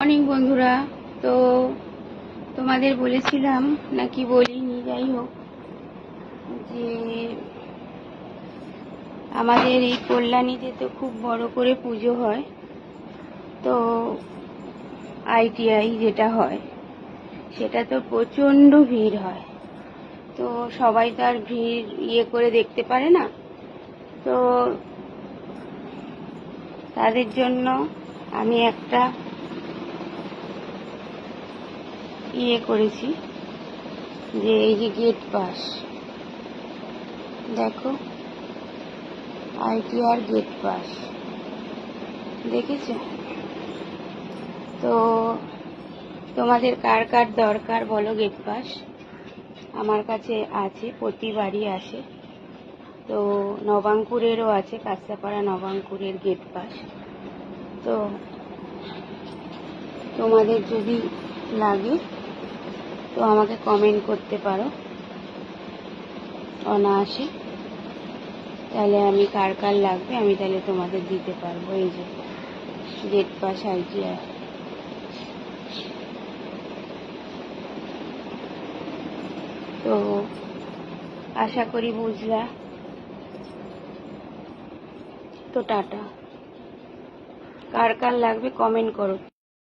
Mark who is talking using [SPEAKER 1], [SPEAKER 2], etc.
[SPEAKER 1] Morning বন্ধুরা। তো তোমাদের বলেছিলাম নাকি বলিনি, যাই হোক, যে আমাদের এই কল্যাণীতে তো খুব বড় করে পুজো হয়। তো আইটিআই যেটা হয় সেটা তো প্রচণ্ড ভিড় হয়। তো সবাই তো আর ভিড় করে দেখতে পারে না। তো তাদের জন্য আমি একটা করেছি, যে এই যে গেট পাস, দেখো আইটিআর গেট পাস, দেখেছো? তো তোমাদের কার কার দরকার বলো গেট পাস? আমার কাছে আছে, প্রতিবারই আসে। তো নবাঙ্কুরেরও আছে, কাঁচরাপাড়া নবাঙ্কুরের গেট পাস। তো তোমাদের যদি লাগে তো আমাকে কমেন্ট করতে পারো অনায়াসে, তাহলে আমি কার কার লাগবে আমি তাহলে তোমাদের দিতে পারবো। এই যে গেট পাস আইটিআই। তো আশা করি বুঝলা। তো টাটা, কার কার লাগবে কমেন্ট করো।